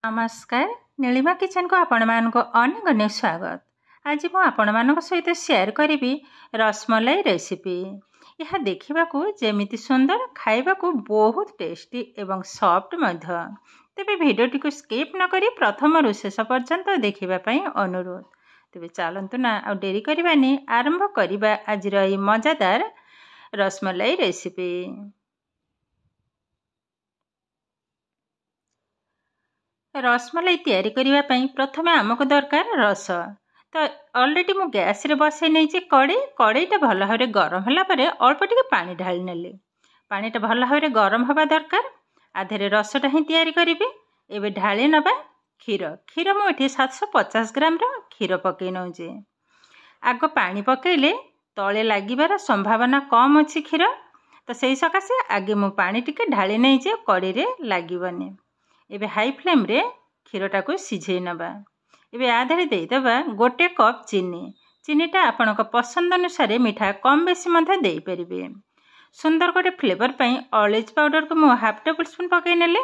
नमस्कार नीलिमा किचन को आपण मानको अनेक अनेक स्वागत। आज मु आपण मानक सहित शेयर करी रसमलाई रेसिपी। यह देखा जेमिति सुंदर खाइबा को बहुत टेस्टी एवं सॉफ्ट मध्य। तेबे भिडियोटी को स्किप न करी प्रथम रु शेष पर्यंत देखिबा अनुरोध। तेबे चलंतु ना आ डेरी करबानी आरंभ करिबा आज रही मजादार रसमलाई रेसिपी। रसमलाई तैयारी करिबा पई प्रथमे आमको दरकार रस। तो ऑलरेडी मु गैस रे बसै नै जे कड़ेईटा भल भाबरे गरम होला परे अल्प टिके पानी ढाली नेली। पानीटा भल भाबरे गरम हवा दरकार। आधेरे रसटा ही तैयारी करिबे। एबे ढाली नबा क्षीर मु एठी 750 ग्राम रो क्षीर पकै नउजे। आग पानी पकैले तळे लागिबार संभावना कम अछि क्षीर। तो सेही सकासे आगे मु पानी टिके ढाली नै जे कड़ी रे लागिबनी। एबे हाई फ्लेम रे क्षीरटा को सिझे नबा। एबे आधेरे दे दबा 1 कप चीनी। चीनीटा आपनक पसंद अनुसार मीठा कम बेसी मध्य दे परिबे। सुंदर गोटे फ्लेवर पई ऑरेंज पाउडर को मु हाफ टेबल स्पून पकै नेले।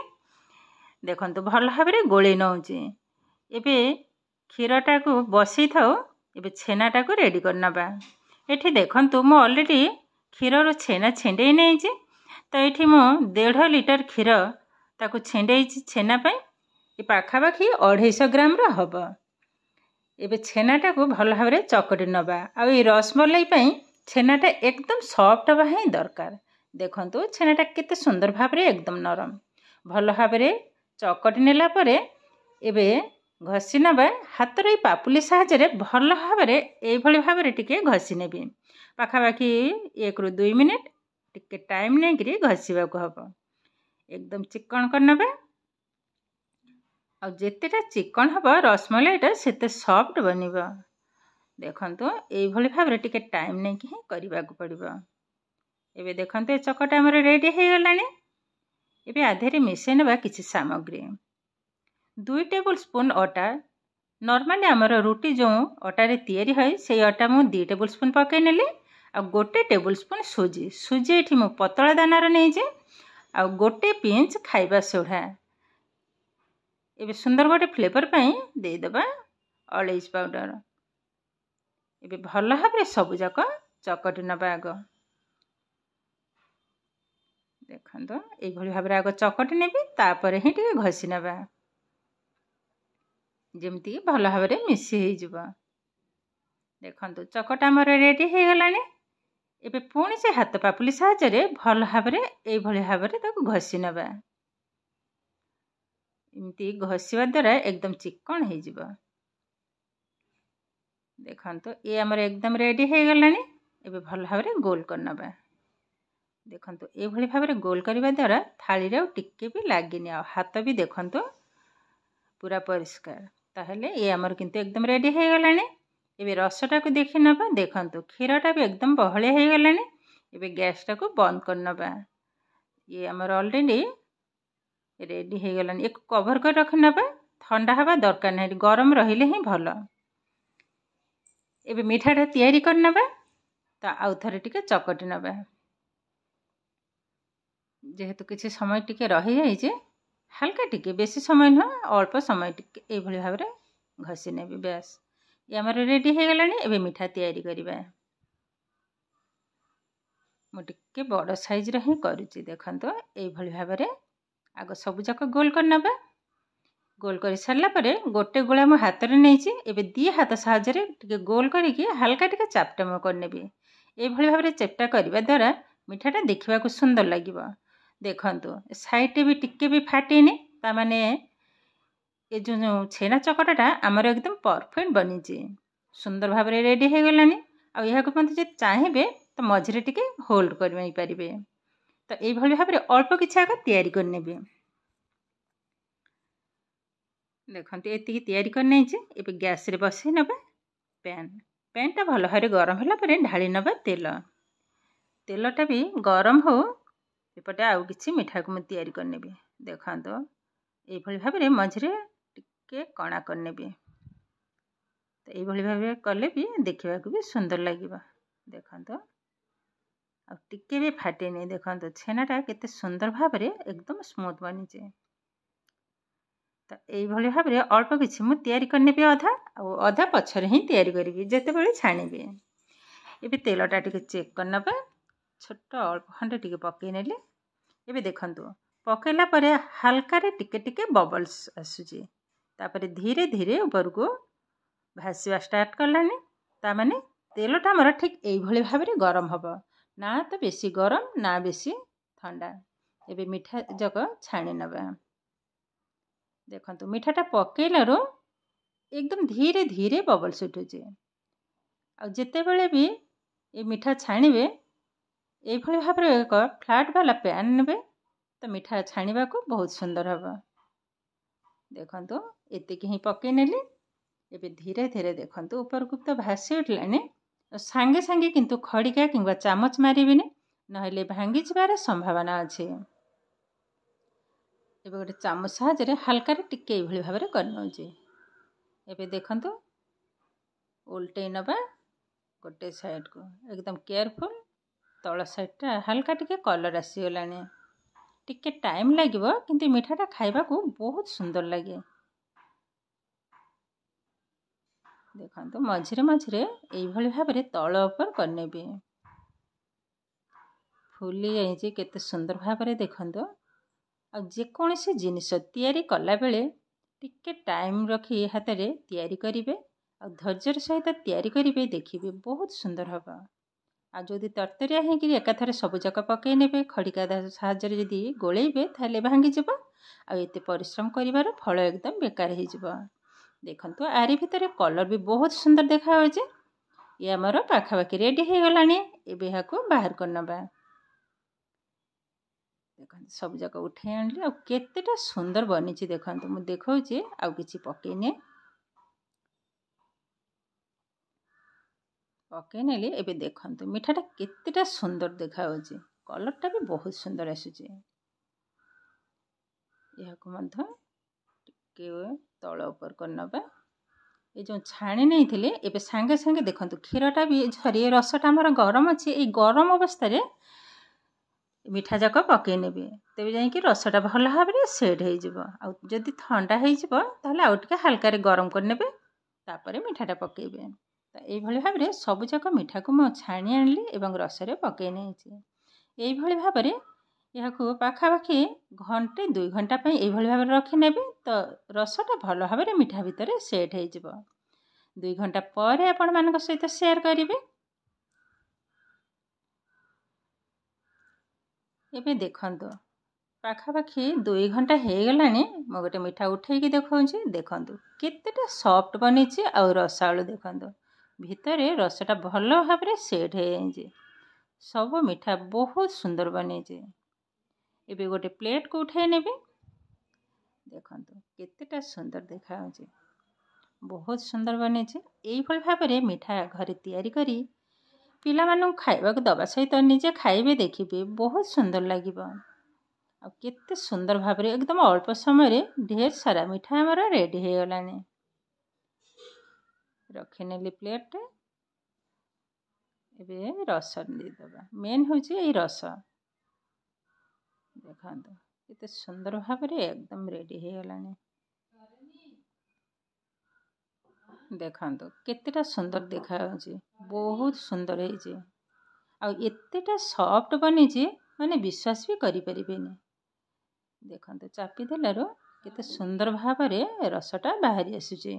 देखंतु भल भाबरे गोळे नउची। एबे क्षीरटा को बसई थाओ। एबे छेनाटा को रेडी करनबा। एठी देखंतु मु ऑलरेडी क्षीर रो छेना छेंडे नै जे। तो एठी मु 1.5 लीटर क्षीर ताको छेंडे छेना पई ए पाखापाखी 250 ग्राम रो हब। एबे छेनाटा को भल भाबरे चकटी नबा। आ ए रसमलाई पई छेनाटा एकदम सॉफ्ट हवा ही दरकार। देखंतु छेनाटा केते सुंदर भाबरे एकदम नरम। भल भाबरे चकटी नेला परे एबे घसी नबा। हाथ रे पापुली साहायरे भल भाबरे ए भली भाबरे टिके घसी नेबी। पाखापाखी 1 रु 2 मिनिट टिके टाइम नै गिरी घसीबा को हबो। एकदम चिकन करनबे। आ जेतेटा चिकन हबो रसमलाईटा सेते सॉफ्ट बनिबो। देखंतु एई भली भाबरे टिके टाइम नै कि करिबा को पड़िबो। एबे देखंतु ए चकटा हमर रेडी हे गलानी। एबे आधेरे मिसै नबा किछि सामग्री। 2 टेबल स्पून आटा। नॉर्मली हमर रोटी जो आटा रे तयारी होय सेई आटा मु 2 टेबल स्पून पकै नेली। आ 1 टेबल स्पून सूजी एठी मु पतला दानार नै जे। आ 1 पिंच खाइबा सोढा। एबे सुंदर गोटे फ्लेवर पई दे दबा ऑरेंज पाउडर। एबे भल भाबरे सब जाक चकटी नबा आग। देखंतो एई भली भाबरे आग चकटी नेबी तापर ही टिके घसी नबा। जेमती भल भाबरे मिसी हे जिवो। देखंतो चकटा हमर रेडी हे गलानी। एबे पुणी से हाथ पापुली साहायरे भल भाबरे एई भली भाबरे ताको घसी नबा। इमती घसीबा द्वारा एकदम चिकन हे जिवो। देखंतो ए हमर एकदम रेडी हे गलानी। एबे भल भाबरे गोल करनबा। देखंतो ए भली भाबरे गोल करिबा द्वारा थाली रे टिके भी लागिनी। आ हाथ भी देखंतो पूरा परिष्कार। ताहले ए हमर किंतु एकदम रेडी हे गलानी। एबे रसटा को देखि नबा। देखंतो क्षीरटा भी एकदम बहळे हे गलानी। एबे गैसटा को बंद करनबा। ये हमर ऑलरेडी रेडी हे गलानी। एक कवर कर रख नबा। ठंडा हवा दरकार नै। गरम रहिले ही भलो। एबे मीठाटा तैयारी करनबा। ता आउ थरे टिके चकटी नबा। जेहेतु किछि समय टिके रहि जाई जे हल्का टिके बेसी समय न अल्प समय टिके ए भली भाबरे घसी नेबी बस। ये हमर रेडी हे गलानी। एबे मीठा तैयारी करिबा। मु टिके बड़ साइज रे ही करूची। देखंतो ए भली भाबरे आग सब जाक गोल करनबा। गोल करि सरला परे गोटे गोळा मु हाथ रे नैची। एबे दी हाथ साहायरे टिके गोल करिकि हल्का टिके चापटा म करनेबी। ए भली भाबरे चेपटा करिबा द्वारा मिठाटा देखिबा को सुंदर लागिबो। देखंतो साइड भी टिके भी फाटेनी। ता माने ए जो छेना चकटाटा हमर एकदम परफेक्ट बनिची। सुंदर भाबरे रेडी हे गलानी। आ एहा को मते जे चाहेबे तो मझरे टिके होल्ड करमै परिबे। तो ए भली भाबरे अल्प किछि आग तैयारी करनेबे। देखंतु एतिकी तैयारी करनै जे। एबे गैस रे बसै नबा पैनटा भल भाबरे गरम होला परे ढाली नबा तेल। तेलटा भी गरम हो। एपटे आउ किछि मिठा को म तैयारी करनेबे। देखंतो ए भली भाबरे मझरे टिके कणा करनेबे। तो ए भली भाबरे कले भी देखिबा को भी सुंदर लागिबा। देखंतो आ टिके भी फाटे नै। देखंतो छेनाटा केते सुंदर भाबरे एकदम स्मूथ बनिचे। तो यही भाव में अल्प किसी मुझे तैयारी करनेबी अधा अधा पछरे ही तैयारी करी जिते छाणीबी। ये तेलटा टी चेक करनबा छोट अल्प खंडे टी पकई नेली। ये देखु पकईला हाल्का टिके टिके बबल्स आसूची तापर धीरे धीरे ऊपर को भासवा स्टार्ट कलानी तामाने तेलटा मोर ठीक यही भाव में गरम हम ना तो बेसी गरम ना बेसी ठंडा। एबे मिठा जक छाणी नबा। देखंतु मिठाटा पकईलारू एकदम धीरे धीरे बबल्स उठुचे। आ जितेबेले भी ये मिठा छाणीबे यही भाव में एक फ्लाट वाला पैन नेबे तो मिठा छाणीबा को बहुत सुंदर हम। देखंतु एतिक ही पकई नेली। एबे धीरे धीरे देखंतु ऊपर को तो भासी उठलानी सांगे सांगे किंतु खड़िका किंबा चामच मारिबिनी नहले भांगी जबार संभावना अच्छे। एबे गोटे चामच साहाय्य हाल्का टिके यही भाव में करनौचे। एबे देखंतु उल्टे नबा गोटे साइड को एकदम केयरफुल तल साइडटा हाल्का टिके कलर आसीगलानी। टिके टाइम लगे किंतु मिठाटा खाइबा को बहुत सुंदर लगे। देखंतु मझिरे मझिरे यही भाव में तल ऊपर करनेबी। फुली जाइए केते सुंदर भाव में देखंतु। आ जेकोसी जिनिस तैयारी कला बेले टिके टाइम रखी हाथ में तैयारी करिवे आ धैर्यर सहित तैयारी करिवे देखिए बहुत सुंदर हम। आ जदि तरतरिया होकर एकाथर सबुजाक पकई नेबे खड़िका साहाय्य जदि गोलेबे ताले भांगी जिवो आ एते परिश्रम करिवार फल एकदम बेकार हो जिवो। देखंतु आरी भितर कलर भी बहुत सुंदर देखा होजे। ये आमर पाखापाखि रेडी हो गलानी। एबे हाको बाहर करनबा। देखंतु सबुजाक उठे आनली आ केतेटा सुंदर बनीची देखंतु मु देखौची आ किछि पकईने पकई नेली। एबे देखंतु मिठाटा केतेटा सुंदर देखा होची कलरटा भी बहुत सुंदर आसुची। याको मध्य टिके तल ऊपर करनबा। ये जो छाणी नहीं थिले एबे सांगे सांगे देखंतु क्षीरटा भी झरी रसटा हमर गरम अछि। ए गरम अवस्था रे मिठा जाक पकई नेबे तेबे जाई कि रसटा भल भाव में सेट हो जिवो। आ जदि ठंडा हो जिवो ताहले आउ टिके हल्का रे गरम करनेबे तापरे मिठाटा पकईबे। तो यही भाव में सबुजाक मिठा को मु छाणी आनली एवं रसरे पकई नहीं। यही भाव में यह पाखापाखि घंटे 2 घंटा यही भाव में रखी नेबे तो रसटा भल भाव में मिठा भितर सेट हो जिवो। 2 घंटा पर आपण मानक सहित शेयर करिवे। एबे देखंतु पाखापाखि 2 घंटा हो गलानी। मु गोटे मिठा उठेकी देखौछि। देखंतु केतेटा सॉफ्ट बनीची आ रसाळु देखंतु भितरे रसटा भल भाव में सेट हो जाइए। सब मिठा बहुत सुंदर बनीचे। एबे गोटे प्लेट को उठाई नेबे। देखंतु केतेटा सुंदर देखा होची बहुत सुंदर बनीचे। यही भाव में मिठा घरे तैयारी करी पिला मानू खाइबा को दबा सहित निजे खाइबे देखिबे बहुत सुंदर लागिबो। आ केते सुंदर भाव में एकदम अल्प समय रे ढेर सारा मिठा हमर रेडी हो गलानी। रखी नेली प्लेट। एबे रस देदबा मेन होची ए रस। देखंतु केते सुंदर भाव में एकदम रेडी हो गलानी। देखंतु केतेटा सुंदर देखा होची बहुत सुंदर होची। आ एतेटा सॉफ्ट बनीची माने विश्वास भी करि परिबेनी। देखंतु चापी देलारो केते सुंदर भाव में रसटा बाहरी आसुची।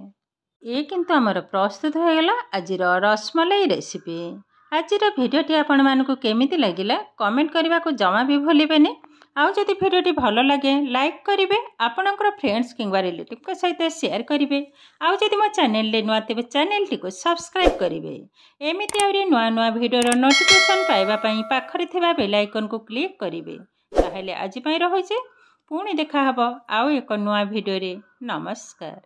ये किंतु आमर प्रस्तुत हो गला आजिर रसमलाई रेसिपी। आजिर भिडियोटी आपण मानकु केमिति लागिला कमेंट करबा को जमा भी भूलिबेनी। आउ जदि भिडियोटी भल लगे लाइक करिवे आपणकर फ्रेंड्स किंबा रिलेटिव को सहित शेयर करिवे। आउ जदि मो चैनल ले नुआ तेबे चैनल टी को सब्सक्राइब करिवे। एमिति आउरी नुआ नुआ भिडियोर नोटिफिकेशन पाइबा पई पाखरे थिबा बेल आइकन को क्लिक करिवे। ताहेले आजि पई रहोइछे पुणी देखा हबो आउ एक नुआ भिडियो रे। नमस्कार।